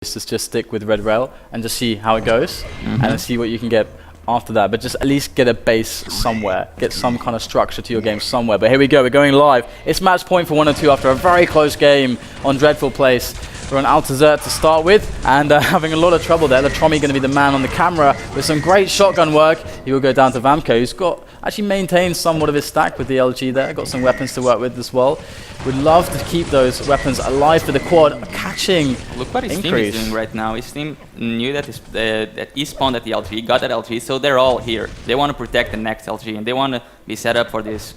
is just stick with red rail and just see how it goes and then see what you can get after that, but just at least get a base somewhere, get some kind of structure to your game somewhere. But here we go, we're going live. It's match point for 1-2 after a very close game on Dreadful Place. We're on Altazert to start with, and having a lot of trouble there. LaTromi going to be the man on the camera with some great shotgun work. He will go down to Vamco, who's got actually maintained somewhat of his stack with the LG there. Got some weapons to work with as well. Would love to keep those weapons alive for the quad. Catching Look what his team is doing right now. His team knew that, that he spawned at the LG, got that LG, so they're all here. They want to protect the next LG, and they want to be set up for this,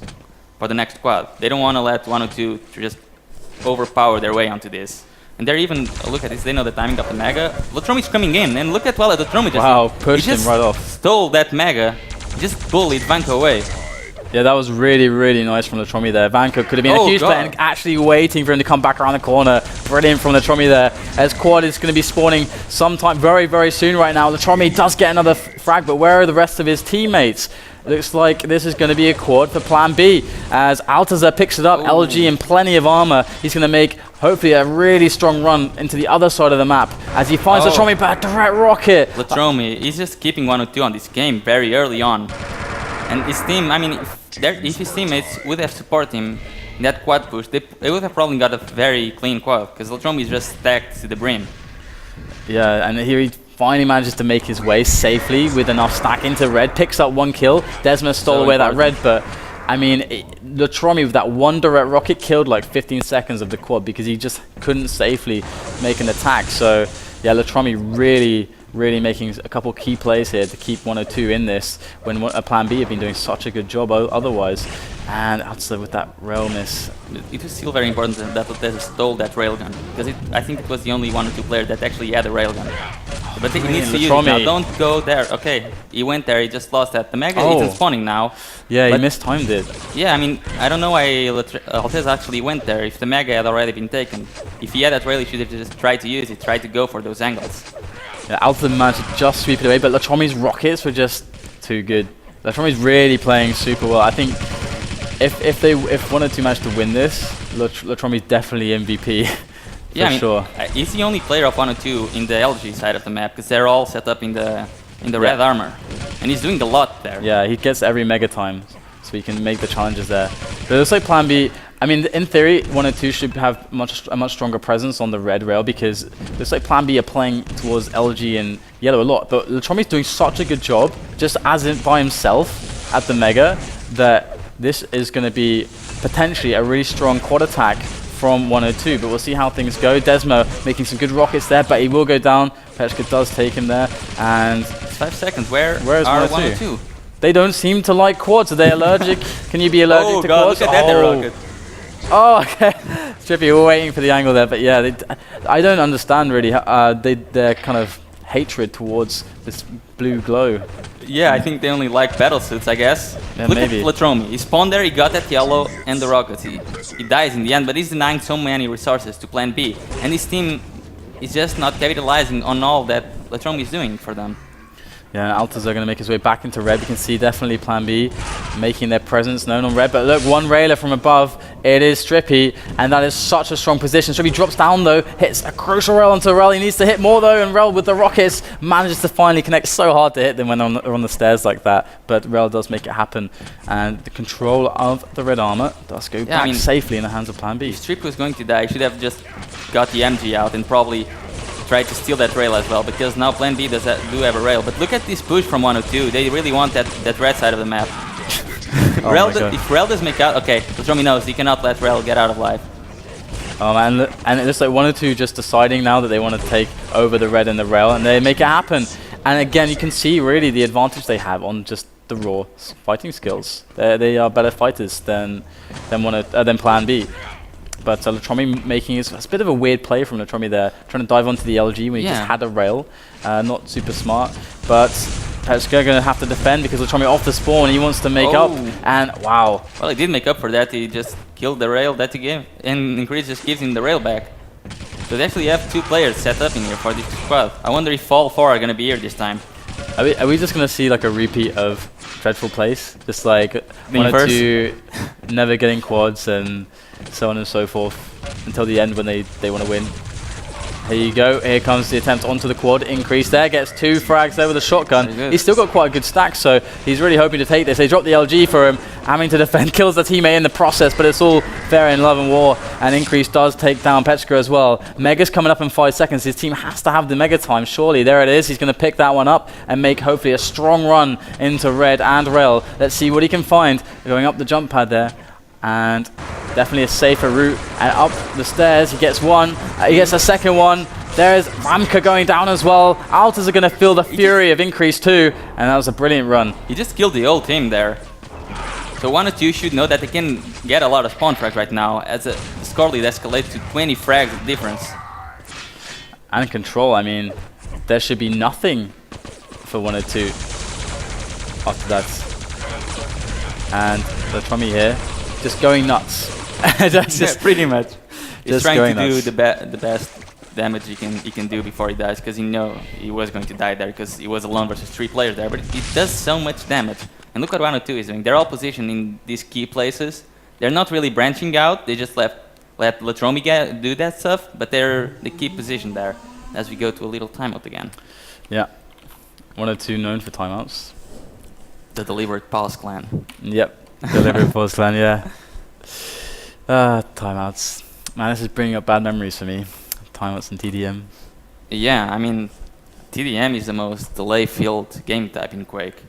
for the next quad. They don't want to let 102 to just overpower their way onto this. And they're even, look at this, they know the timing of the Mega. LaTromi's coming in, and look at well, LaTromi just, pushed him right off. Stole that Mega, just bullied Vanko away. Yeah, that was really, really nice from LaTromi there. Vanko could have been a huge play and actually waiting for him to come back around the corner. Brilliant from LaTromi there. As quad is going to be spawning sometime very, very soon right now. LaTromi does get another frag, but where are the rest of his teammates? Looks like this is going to be a quad for PlanB as Altazar picks it up. LG in plenty of armor. He's going to make, hopefully, a really strong run into the other side of the map as he finds LaTromi back, direct rocket. LaTromi, he's just keeping 102 on this game very early on. And his team, I mean, if his teammates would have supported him in that quad push, they would have probably got a very clean quad, because LaTromi is just stacked to the brim. Yeah, and here he finally manages to make his way safely with enough stack into red, picks up 1 kill. Desma stole away that red, but I mean, LaTromi with that 1 direct rocket killed like 15 seconds of the quad because he just couldn't safely make an attack. So yeah, LaTromi really making a couple key plays here to keep 102 in this when PlanB have been doing such a good job otherwise. And also with that rail miss. It was still very important that Lotez stole that railgun, because I think it was the only 1 or 2 player that actually had a railgun. But he needs to use it now. Don't go there. Okay, he went there, he just lost that. The Mega isn't spawning now. Yeah, he mistimed it. Yeah, I mean, I don't know why Lotez actually went there if the Mega had already been taken. If he had that rail, he should have just tried to use it, tried to go for those angles. Yeah, Alta managed to just sweep it away, but LaTromi's rockets were just too good. LaTromi's really playing super well. I think if 102 managed to win this, LaTromi's definitely MVP. Yeah, sure. He's the only player of 102 in the LG side of the map, because they're all set up in the red armor, and he's doing a lot there. Yeah, he gets every mega time, so he can make the challenges there. But it looks like PlanB. I mean, in theory, 102 should have a much stronger presence on the red rail because it looks like PlanB are playing towards LG and yellow a lot. But LaTromi's doing such a good job, just as in by himself at the mega, that this is going to be potentially a really strong quad attack from 102, but we'll see how things go. Desmo making some good rockets there, but he will go down. Pechka does take him there, and it's 5 seconds. Where is 102? They don't seem to like quads. Are they allergic? Can you be allergic to quads? Look at that rocket. Oh, okay. Trippy, we're waiting for the angle there, but yeah, I don't understand really their kind of hatred towards this blue glow. Yeah, I think they only like battle suits, I guess. Yeah, Look maybe. at LaTromi. He spawned there, he got that yellow and the rockets. He dies in the end, but he's denying so many resources to PlanB. And his team is just not capitalizing on all that LaTromi is doing for them. Yeah, Altazar are going to make his way back into red. You can see definitely PlanB making their presence known on red. But look, 1 railer from above. It is Strippy, and that is such a strong position. Strippy drops down though, hits a crucial rail onto Rel. He needs to hit more though, and Rel with the rockets manages to finally connect. So hard to hit them when they're on the stairs like that. But Rel does make it happen, and the control of the red armor does go back safely in the hands of PlanB. If Strippy was going to die, he should have just got the MG out and probably try to steal that rail as well, because now PlanB do have a rail. But look at this push from 102. They really want that red side of the map. If Rel does make out, okay, LaTromi knows he cannot let Rel get out of life. Oh man, and it looks like 102 just deciding now that they want to take over the red and the rail, and they make it happen. And again, you can see really the advantage they have on just the raw fighting skills. They are better fighters than PlanB. But LaTromi making it's a bit of a weird play from LaTromi there, trying to dive onto the LG when he just had a rail. Not super smart, but Pechka going to have to defend because LaTromi off the spawn. He wants to make up, and wow. Well, he did make up for that. He just killed the rail that he gave, and Increase just gives him the rail back. So they actually have 2 players set up in here for this squad. I wonder if all 4 are going to be here this time. Are we just going to see like a repeat of Dreadful Place? Just like 102 never getting quads and so on and so forth until the end when they want to win? Here you go. Here comes the attempt onto the quad. Increase there. Gets 2 frags there with a shotgun. He's still got quite a good stack, so he's really hoping to take this. They drop the LG for him, having to defend. Kills the teammate in the process, but it's all fair in love and war. And Increase does take down Petrica as well. Mega's coming up in 5 seconds. His team has to have the Mega time, surely. There it is. He's going to pick that one up and make hopefully a strong run into red and rail. Let's see what he can find. Going up the jump pad there. And definitely a safer route. And up the stairs, he gets one. He gets a second one. There's Ramka going down as well. Alters are going to feel the fury of Increase too. And that was a brilliant run. He just killed the whole team there. So 1 or 2 should know that they can get a lot of spawn frags right now, as the score lead escalates to 20 frags of difference. And control, I mean, there should be nothing for 1 or 2 after that. And the Trummy here, just going nuts. Just pretty much. He's trying to do the best damage he can do before he dies, because he know he was going to die there, because he was alone versus 3 players there. But it does so much damage. And look what 1 or 2 is doing. They're all positioned in these key places. They're not really branching out. They just let Latromi do that stuff, but they keep positioned there as we go to a little timeout again. Yeah. 1 or 2 known for timeouts. The deliberate pause clan. Yep. Deliberate pause clan, yeah. Timeouts. Man, this is bringing up bad memories for me. Timeouts and TDM. Yeah, I mean, TDM is the most delay-filled game type in Quake.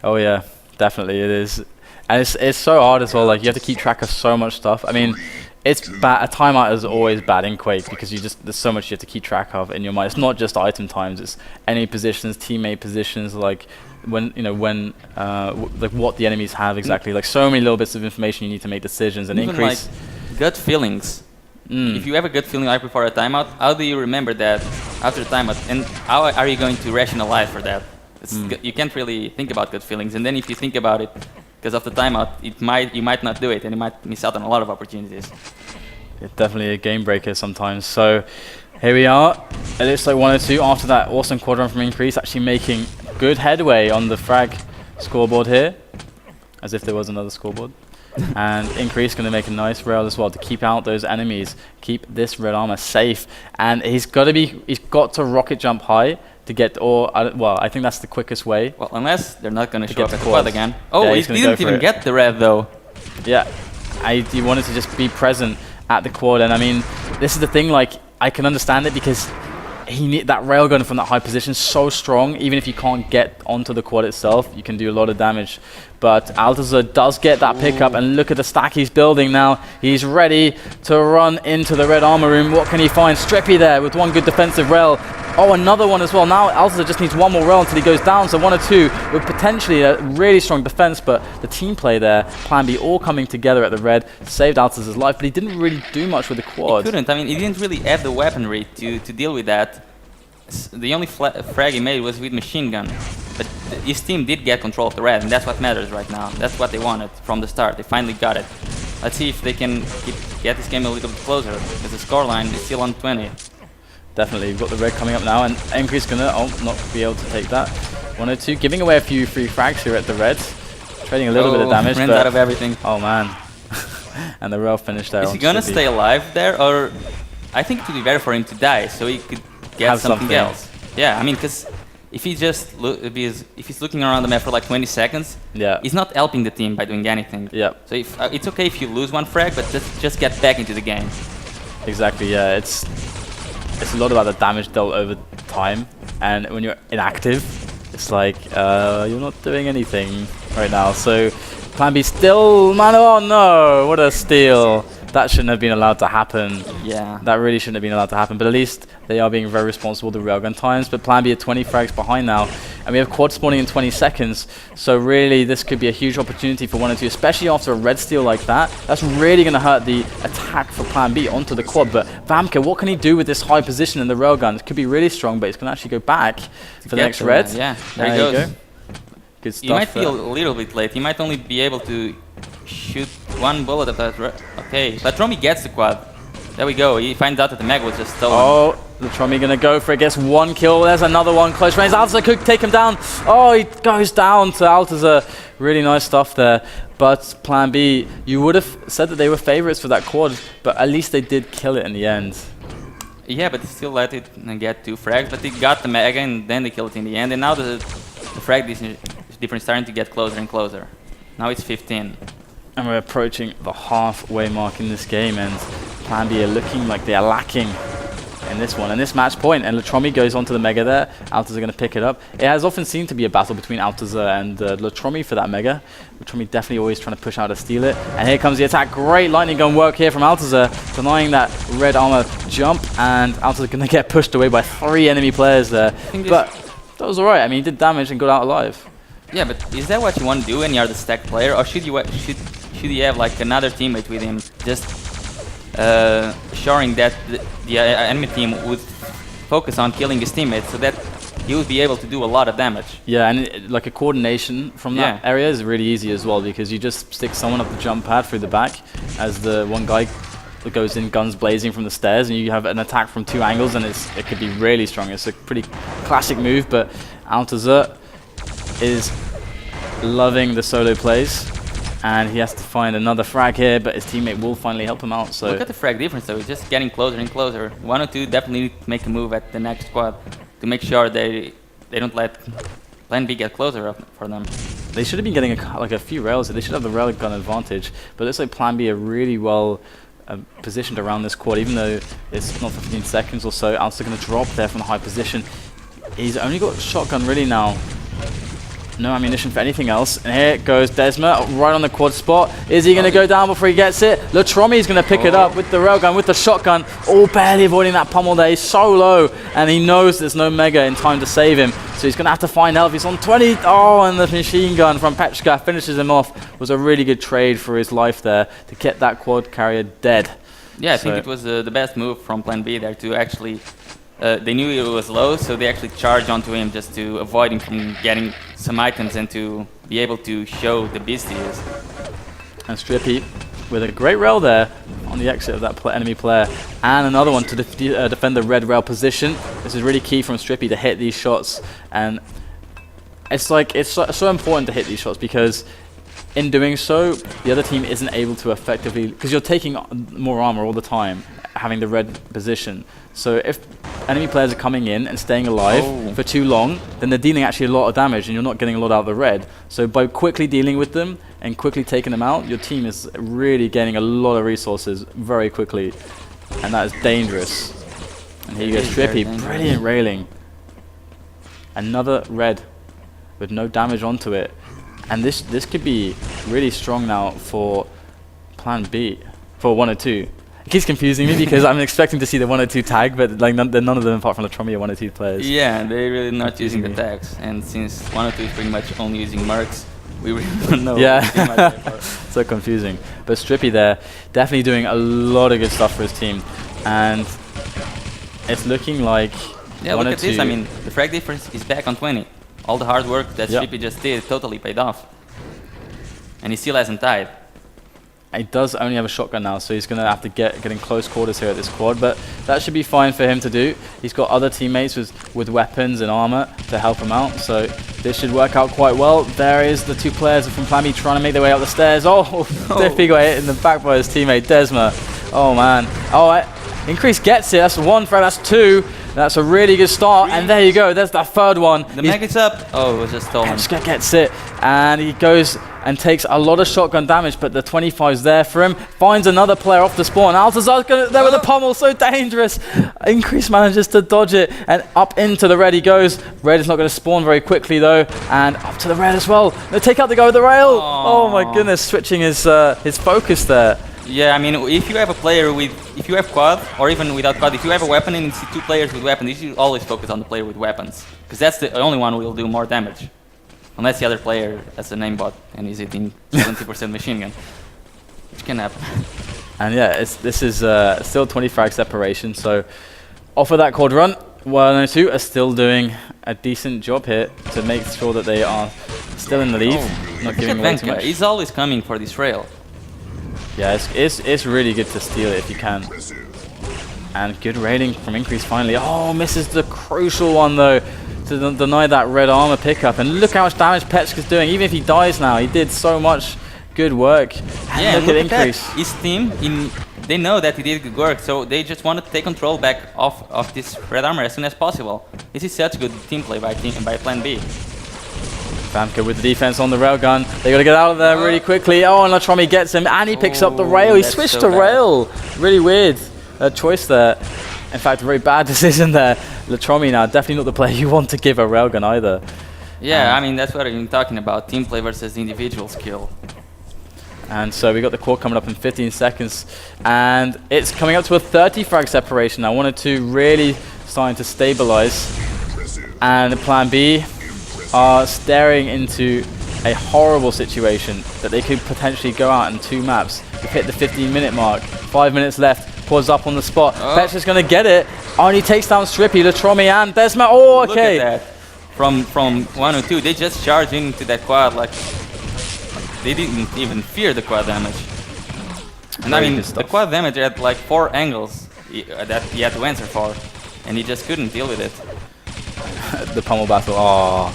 Oh yeah, definitely it is. And it's so hard as well, like you have to keep track of so much stuff. I mean, it's bad. A timeout is always bad in Quake because there's so much you have to keep track of in your mind. It's not just item times, it's enemy positions, teammate positions, like when like what the enemies have exactly. Like so many little bits of information you need to make decisions and even Increase. Like gut feelings. If you have a gut feeling right before a timeout, how do you remember that after a timeout? And how are you going to rationalize for that? You can't really think about gut feelings, and then if you think about it, because of the timeout, you might not do it, and you might miss out on a lot of opportunities. It's definitely a game breaker sometimes. So here we are. It looks like 1 or 2 after that awesome quad run from Increase, actually making good headway on the frag scoreboard here, as if there was another scoreboard. And Increase going to make a nice rail as well to keep out those enemies, keep this red armor safe, and he's got to rocket jump high to get, well, I think that's the quickest way. Well, unless they're not going to show up at the quad again. Oh, yeah, he didn't even get the red though. Yeah, he wanted to just be present at the quad, and I mean, this is the thing, like, I can understand it because he need that railgun from that high position so strong. Even if you can't get onto the quad itself, you can do a lot of damage. But Altazar does get that pickup, and look at the stack he's building now. He's ready to run into the red armor room. What can he find? Strippy there with 1 good defensive rail. Oh, another one as well. Now Altazar just needs 1 more rail until he goes down. So 1 or 2 with potentially a really strong defense, but the team play there, PlanB all coming together at the red, saved Altazar's life, but he didn't really do much with the quad. He couldn't. I mean, he didn't really have the weaponry to deal with that. The only frag he made was with machine gun. But his team did get control of the red, and that's what matters right now. That's what they wanted from the start. They finally got it. Let's see if they can get this game a little bit closer, because the scoreline is still on 20. Definitely, we've got the red coming up now, and Increase gonna not be able to take that. 1 or 2, giving away a few free frags here at the reds, trading a little bit of damage. Ran out of everything. Oh man, and the rail finished there. Is he gonna stay alive there, or I think it would be better for him to die so he could get something else. Yeah, I mean, because if he just if he's looking around the map for like 20 seconds, yeah, he's not helping the team by doing anything. Yeah. So if it's okay if you lose 1 frag, but just get back into the game. Exactly. Yeah, it's a lot about the damage dealt over time, and when you're inactive, it's like you're not doing anything right now. So PlanB still, man, oh no, what a steal. That shouldn't have been allowed to happen. Yeah. That really shouldn't have been allowed to happen, but at least they are being very responsible with the railgun times. But PlanB are 20 frags behind now, and we have quad spawning in 20 seconds. So really, this could be a huge opportunity for 1 or 2, especially after a red steal like that. That's really going to hurt the attack for PlanB onto the quad. But Vamka, what can he do with this high position in the railgun? It could be really strong, but it's going to actually go back for the next red. Yeah, there he goes. Good stuff. You might be a little bit late. You might only be able to shoot 1 bullet at that. Okay, Latromi gets the quad. There we go. He finds out that the mag was just stolen. Oh, Latromi gonna go for it. Gets 1 kill. There's another one close range. Altazar could take him down. Oh, he goes down to Altazar. Really nice stuff there. But PlanB, you would have said that they were favorites for that quad, but at least they did kill it in the end. Yeah, but they still let it get 2 frags, but they got the Mega and then they killed it in the end, and now the frag difference is starting to get closer and closer. Now it's 15. And we're approaching the halfway mark in this game, and PlanB are looking like they are lacking in this one. And this match point, and Latromi goes onto the Mega there. Altazar are going to pick it up. It has often seemed to be a battle between Altazar and Latromi for that Mega. Latromi definitely always trying to push out to steal it. And here comes the attack. Great lightning gun work here from Altazar, denying that red armor jump. And Altazar going to get pushed away by 3 enemy players there. But that was alright. I mean, he did damage and got out alive. Yeah, but is that what you want to do when you're the stacked player, or should you have like another teammate with him, just assuring that the enemy team would focus on killing his teammates, so that he would be able to do a lot of damage? Yeah, and like a coordination from that area is really easy as well, because you just stick someone up the jump pad through the back as the one guy goes in guns blazing from the stairs, and you have an attack from 2 angles, and it could be really strong. It's a pretty classic move, but Altazar is loving the solo plays, and he has to find another frag here, but his teammate will finally help him out. So look at the frag difference though, it's just getting closer and closer. 102 definitely need to make a move at the next squad to make sure they don't let PlanB get closer up for them. They should have been getting like a few rails. They should have the rail gun advantage, but it looks like PlanB are really well positioned around this quad, even though it's not 15 seconds or so. Altazar going to drop there from the high position. He's only got shotgun really now. No ammunition for anything else. And here goes Desma right on the quad spot. Is he going to go down before he gets it? Latromi is going to pick it up with the railgun, with the shotgun. Oh, barely avoiding that pummel there. He's so low, and he knows there's no Mega in time to save him. So he's going to have to find help. He's on 20. Oh, and the machine gun from Petchka finishes him off. Was a really good trade for his life there to get that quad carrier dead. Yeah, I think it was the best move from PlanB there to actually... they knew it was low, so they actually charged onto him just to avoid him from getting some items and to be able to show the beast he is. And Strippy with a great rail there on the exit of that enemy player, and another one to defend the red rail position. This is really key from Strippy to hit these shots, and it's like it's so important to hit these shots, because in doing so, the other team isn't able to effectively, because you're taking more armor all the time, having the red position. So if enemy players are coming in and staying alive for too long, then they're dealing actually a lot of damage, and you're not getting a lot out of the red. So by quickly dealing with them and quickly taking them out, your team is really gaining a lot of resources very quickly, and that is dangerous. And here you go, Strippy, brilliant railing. Another red with no damage onto it. And this could be really strong now for PlanB, for 102. It keeps confusing me because I'm expecting to see the 102 tag, but like none of them apart from Latromi are 102 players. Yeah, they're really not using the tags, and since 102 is pretty much only using mercs, we really don't know. Yeah, so confusing. But Strippy there, definitely doing a lot of good stuff for his team, and it's looking like look at this. I mean, the frag difference is back on 20. All the hard work that Strippy just did totally paid off, and he still hasn't died. He does only have a shotgun now, so he's going to have to get in close quarters here at this quad, but that should be fine for him to do. He's got other teammates with weapons and armor to help him out, so this should work out quite well. There is the 2 players from PlanB trying to make their way up the stairs. Diffie got hit in the back by his teammate Desma. Oh man. Increase gets it. That's 1 frag, that's 2. That's a really good start, and there you go. There's that 3rd one. The mag is up. Oh, it was just stolen. Petchka gets it, and he goes and takes a lot of shotgun damage, but the 25's there for him. Finds another player off the spawn. Altazar's there with a pummel, so dangerous. Increase manages to dodge it, and up into the red he goes. Red is not going to spawn very quickly though, and up to the red as well. They take out the guy with the rail. Oh my goodness, switching his focus there. Yeah, I mean, if you have a player if you have quad, or even without quad, if you have a weapon and you see 2 players with weapons, you should always focus on the player with weapons, because that's the only one who will do more damage. Unless the other player has a aimbot and is hitting 70% machine gun, which can happen. And yeah, this is still 20 frag separation, so off of that quad run, 102 are still doing a decent job here to make sure that they are still in the lead, not giving away too much. He's always coming for this rail. Yeah, it's really good to steal it if you can. And good raiding from Increase finally. Oh, misses the crucial one though, to deny that red armor pickup. And look how much damage Petchka's doing. Even if he dies now, he did so much good work. And yeah, look at Increase. His team, they know that he did good work, so they just want to take control back of this red armor as soon as possible. This is such good team play by PlanB. Famke with the defense on the railgun. They got to get out of there really quickly. Oh, and Latromi gets him, and he picks up the rail. He switched to rail. Really weird choice there. In fact, a very bad decision there. Latromi now, definitely not the player you want to give a railgun either. Yeah, I mean, that's what I've been talking about. Team play versus individual skill. And so we got the quad coming up in 15 seconds. And it's coming up to a 30 frag separation. Now, 102 really starting to stabilize. And PlanB are staring into a horrible situation that they could potentially go out in 2 maps. We've hit the 15-minute mark. 5 minutes left. Quad's up on the spot. Petra's going to get it. Oh, and he takes down Strippy, Latromi, and Desma. Oh, okay. Look at that. From 102, they just charged into that quad like they didn't even fear the quad damage. And I mean, the quad damage had like 4 angles that he had to answer for, and he just couldn't deal with it. The pummel battle. Oh.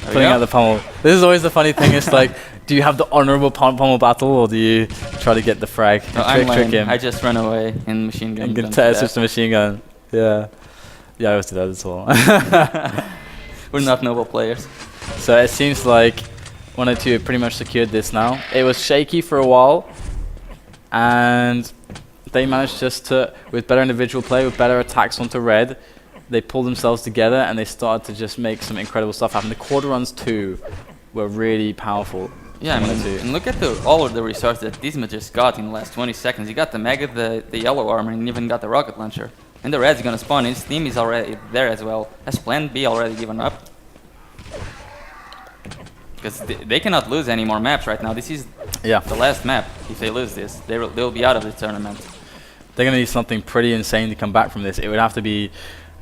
Putting out the pummel. This is always the funny thing. It's like, do you have the honorable pummel battle, or do you try to get the frag? No, trick him? I just run away in machine gun. And switch to machine gun. Yeah. Yeah, I always do that as well. We're not noble players. So it seems like 102 have pretty much secured this now. It was shaky for a while, and they managed just to, with better individual play, with better attacks onto red, they pulled themselves together and they started to just make some incredible stuff happen. The quarter runs too were really powerful. Yeah, I mean, and look at all of the resources that Disma just got in the last 20 seconds. He got the Mega, the yellow armor, and even got the rocket launcher. And the red's gonna spawn. His team is already there as well. Has PlanB already given up? Because they cannot lose any more maps right now. This is the last map. If they lose this, they'll be out of the tournament. They're gonna need something pretty insane to come back from this. It would have to be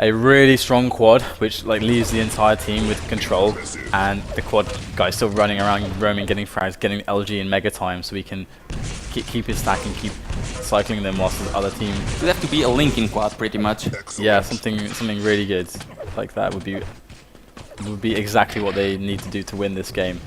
a really strong quad, which like leaves the entire team with control, and the quad guys still running around, roaming, getting frags, getting LG in mega time, so we can keep his stack and keep cycling them whilst the other team. It would have to be a linking quad, pretty much. Yeah, something really good like that would be exactly what they need to do to win this game.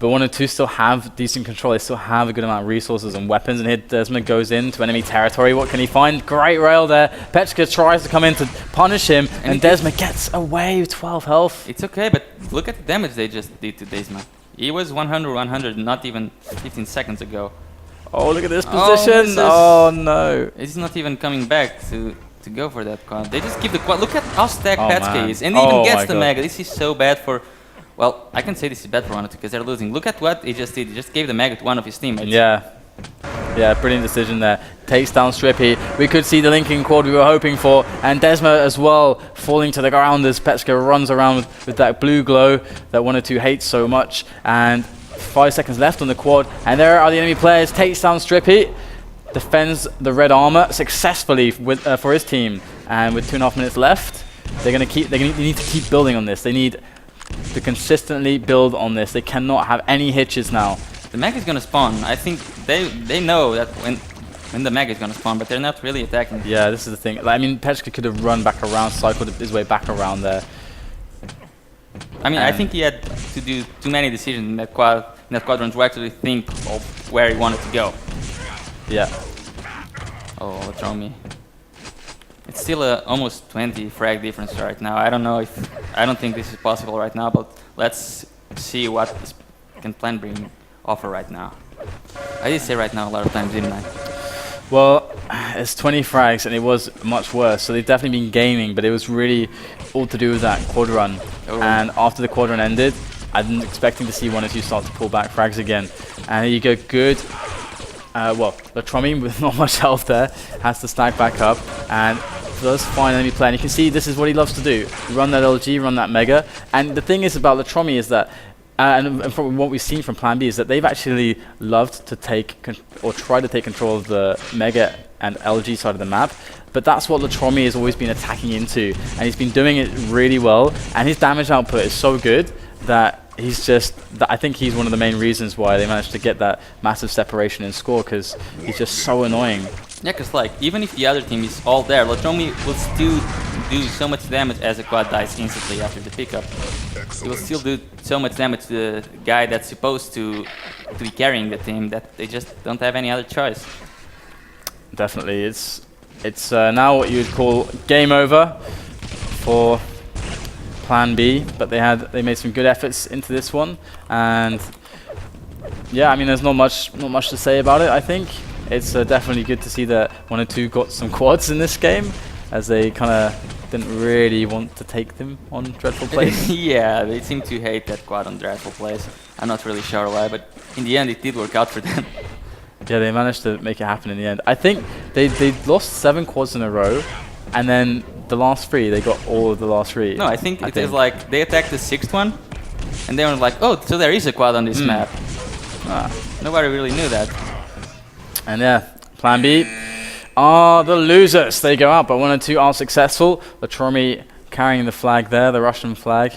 But 102 still have decent control. They still have a good amount of resources and weapons. And here Desmond goes into enemy territory. What can he find? Great rail there. Petka tries to come in to punish him, and Desmond gets away with 12 health. It's okay, but look at the damage they just did to Desmond. He was 100 not even 15 seconds ago. Oh, look at this position. Oh no. He's not even coming back to go for that quad. They just give the quad. Look at how stacked Petska is. And he even gets the Mega. This is so bad for... Well, I can say this is bad for 102 because they're losing. Look at what he just did. He just gave the Mega to one of his teammates. Yeah. Yeah, brilliant decision there. Takes down Strippy. We could see the linking quad we were hoping for. And Desma as well, falling to the ground as Petska runs around with that blue glow that 102 hates so much. And 5 seconds left on the quad. And there are the enemy players. Takes down Strippy. Defends the red armor successfully with, for his team. And with 2.5 minutes left, they need to keep building on this. They need to consistently build on this. They cannot have any hitches now. The Mega is gonna spawn. I think they know that when the Mega is gonna spawn, but they're not really attacking. Yeah, this is the thing. Like, I mean, Petska could have run back around, cycled his way back around there. I mean, I think he had to do too many decisions in that quadrant to actually think of where he wanted to go. Yeah. Oh, throw me. It's still a almost 20 frag difference right now. I don't think this is possible right now, but let's see what can PlanB offer right now. I did say right now a lot of times, didn't I? Well, it's 20 frags and it was much worse, so they've definitely been gaming, but it was really all to do with that quad run. Oh. And after the quad run ended, I wasn't expecting to see 102 start to pull back frags again. And here you go, good. Well, Latromi with not much health there has to stack back up and does find enemy player. And you can see this is what he loves to do. Run that LG, run that Mega. And the thing is about Latromi is that, and from what we've seen from PlanB, is that they've actually loved to take or try to take control of the Mega and LG side of the map. But that's what Latromi has always been attacking into. And he's been doing it really well. And his damage output is so good that he's just, I think he's one of the main reasons why they managed to get that massive separation in score, because he's just so annoying. Yeah, because like, even if the other team is all there, Latromi will still do so much damage as a quad dies instantly after the pickup. He will still do so much damage to the guy that's supposed to be carrying the team that they just don't have any other choice. Definitely. It's now what you would call game over for PlanB, but they made some good efforts into this one, and yeah, I mean, there's not much to say about it. I think it's definitely good to see that 102 got some quads in this game, as they kind of didn't really want to take them on Dreadful Place. Yeah, they seem to hate that quad on Dreadful Place. I'm not really sure why, but in the end it did work out for them. Yeah, they managed to make it happen in the end. I think they lost 7 quads in a row, and then the last 3, they got all of the last 3. No, I think it is like they attacked the 6th one, and they were like, oh, so there is a quad on this map. Ah, nobody really knew that. And yeah, PlanB are the losers. They go out, but 102 are successful. Latromi carrying the flag there, the Russian flag,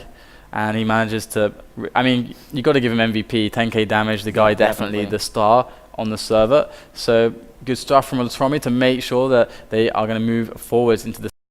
and he manages to. I mean, you got to give him MVP. 10k damage. The guy definitely the star on the server. So good stuff from Latromi to make sure that they are going to move forwards into the